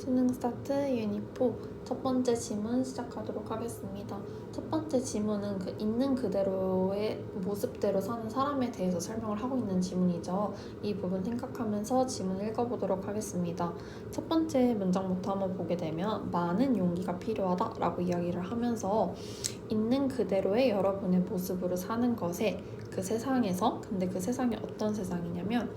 수능 스타트 유닛 4 첫 번째 지문 시작하도록 하겠습니다. 첫 번째 지문은 있는 그대로의 모습대로 사는 사람에 대해서 설명을 하고 있는 지문이죠. 이 부분 생각하면서 지문 읽어보도록 하겠습니다. 첫 번째 문장부터 한번 보게 되면 많은 용기가 필요하다라고 이야기를 하면서 있는 그대로의 여러분의 모습으로 사는 것에 그 세상에서, 근데 그 세상이 어떤 세상이냐면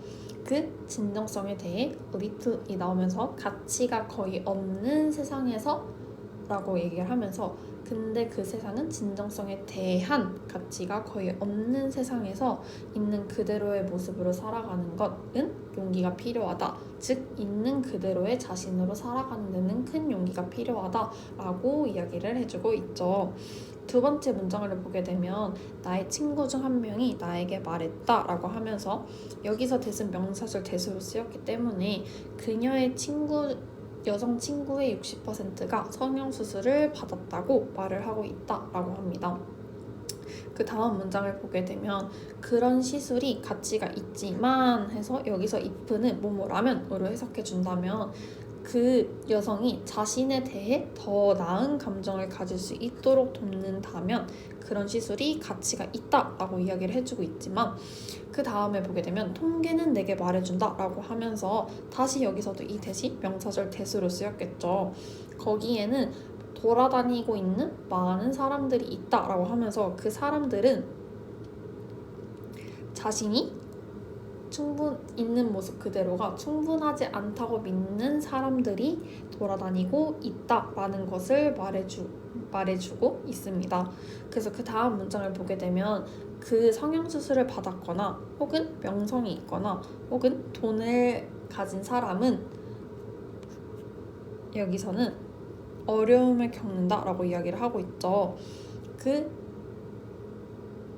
그 진정성에 대해 little이 나오면서 가치가 거의 없는 세상에서 라고 얘기를 하면서 근데 그 세상은 진정성에 대한 가치가 거의 없는 세상에서 있는 그대로의 모습으로 살아가는 것은 용기가 필요하다. 즉 있는 그대로의 자신으로 살아가는 데는 큰 용기가 필요하다라고 이야기를 해주고 있죠. 두 번째 문장을 보게 되면 나의 친구 중 한 명이 나에게 말했다 라고 하면서 여기서 대은 명사절 대수로 쓰였기 때문에 그녀의 여성 친구의 60%가 성형수술을 받았다고 말을 하고 있다라고 합니다. 그 다음 문장을 보게 되면 그런 시술이 가치가 있지만 해서 여기서 if는 뭐뭐라면으로 해석해 준다면 그 여성이 자신에 대해 더 나은 감정을 가질 수 있도록 돕는다면 그런 시술이 가치가 있다라고 이야기를 해주고 있지만 그 다음에 보게 되면 통계는 내게 말해준다 라고 하면서 다시 여기서도 이 대시 명사절 대수로 쓰였겠죠. 거기에는 돌아다니고 있는 많은 사람들이 있다라고 하면서 그 사람들은 자신이 있는 모습 그대로가 충분하지 않다고 믿는 사람들이 돌아다니고 있다라는 것을 말해주고 있습니다. 그래서 그 다음 문장을 보게 되면 그 성형수술을 받았거나 혹은 명성이 있거나 혹은 돈을 가진 사람은 여기서는 어려움을 겪는다라고 이야기를 하고 있죠. 그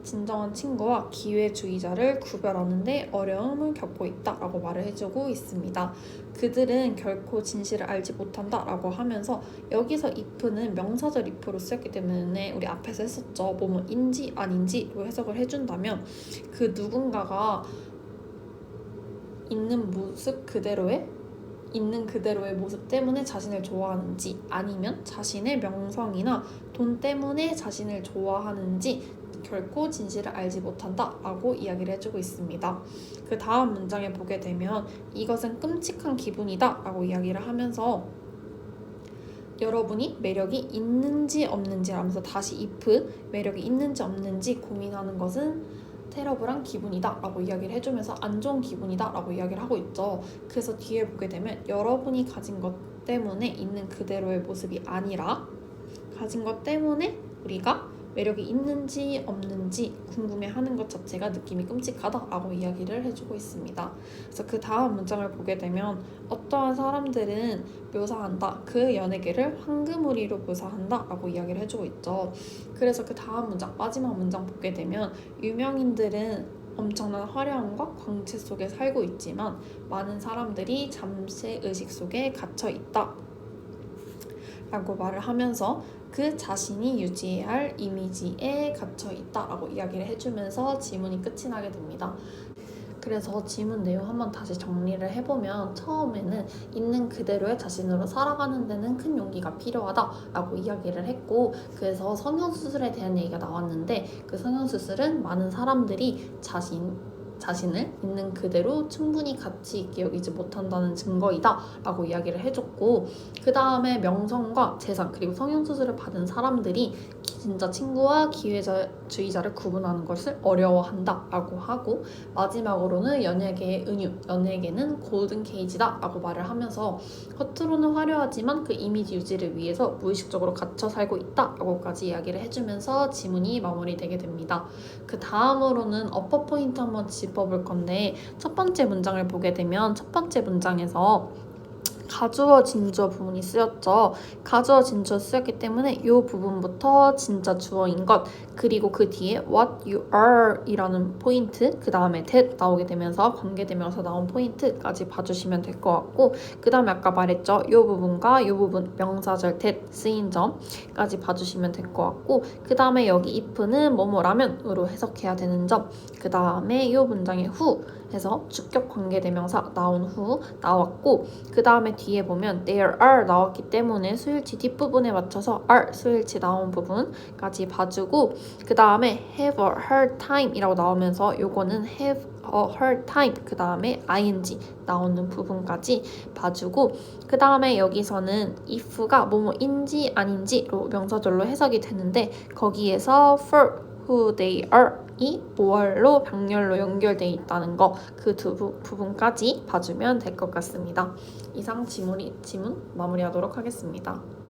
진정한 친구와 기회주의자를 구별하는데 어려움을 겪고 있다라고 말을 해주고 있습니다. 그들은 결코 진실을 알지 못한다라고 하면서 여기서 if는 명사절 if로 쓰였기 때문에 우리 앞에서 했었죠. 뭐뭐인지 아닌지로 해석을 해준다면 그 누군가가 있는 그대로의 모습 때문에 자신을 좋아하는지 아니면 자신의 명성이나 돈 때문에 자신을 좋아하는지 결코 진실을 알지 못한다 라고 이야기를 해주고 있습니다. 그 다음 문장에 보게 되면 이것은 끔찍한 기분이다 라고 이야기를 하면서 여러분이 매력이 있는지 없는지 하면서 다시 if 매력이 있는지 없는지 고민하는 것은 테러블한 기분이다 라고 이야기를 해주면서 안 좋은 기분이다 라고 이야기를 하고 있죠. 그래서 뒤에 보게 되면 여러분이 가진 것 때문에 있는 그대로의 모습이 아니라 가진 것 때문에 우리가 매력이 있는지 없는지 궁금해하는 것 자체가 느낌이 끔찍하다라고 이야기를 해주고 있습니다. 그래서 그 다음 문장을 보게 되면 어떠한 사람들은 묘사한다. 그 연예계를 황금우리로 묘사한다라고 이야기를 해주고 있죠. 그래서 그 다음 문장, 마지막 문장 보게 되면 유명인들은 엄청난 화려함과 광채 속에 살고 있지만 많은 사람들이 잠재의식 속에 갇혀 있다 라고 말을 하면서 그 자신이 유지해야 할 이미지에 갇혀 있다라고 이야기를 해주면서 지문이 끝이 나게 됩니다. 그래서 지문 내용 한번 다시 정리를 해보면 처음에는 있는 그대로의 자신으로 살아가는 데는 큰 용기가 필요하다라고 이야기를 했고 그래서 성형수술에 대한 얘기가 나왔는데 그 성형수술은 많은 사람들이 자신을 있는 그대로 충분히 가치 있게 여기지 못한다는 증거이다 라고 이야기를 해줬고 그 다음에 명성과 재산 그리고 성형수술을 받은 사람들이 진짜 친구와 기회주의자를 구분하는 것을 어려워한다 라고 하고 마지막으로는 연예계의 은유, 연예계는 골든 케이지다 라고 말을 하면서 겉으로는 화려하지만 그 이미지 유지를 위해서 무의식적으로 갇혀 살고 있다 라고까지 이야기를 해주면서 지문이 마무리되게 됩니다. 그 다음으로는 어퍼 포인트 한번 짚어볼 건데 첫 번째 문장을 보게 되면 첫 번째 문장에서 가주어 진주어 부분이 쓰였죠. 가주어 진주어 쓰였기 때문에 이 부분부터 진짜 주어인 것 그리고 그 뒤에 what you are 이라는 포인트, 그 다음에 that 나오게 되면서 관계되면서 나온 포인트까지 봐주시면 될 것 같고, 그 다음에 아까 말했죠. 이 부분과 이 부분 명사절 that 쓰인 점까지 봐주시면 될 것 같고, 그 다음에 여기 if는 뭐뭐라면으로 해석해야 되는 점, 그 다음에 이 문장의 who 해서 주격 관계대명사 나온 후 나왔고, 그 다음에 뒤에 보면 there are 나왔기 때문에 수일치 뒷부분에 맞춰서 are 수일치 나온 부분까지 봐주고, 그 다음에 have a hard time 이라고 나오면서 요거는 have a hard time 그 다음에 ing 나오는 부분까지 봐주고, 그 다음에 여기서는 if가 뭐뭐인지 아닌지로 명사절로 해석이 되는데, 거기에서 for who they are 이 보얼로 병렬로 연결돼 있다는 거, 그 두 부분까지 봐주면 될 것 같습니다. 이상 지문 마무리하도록 하겠습니다.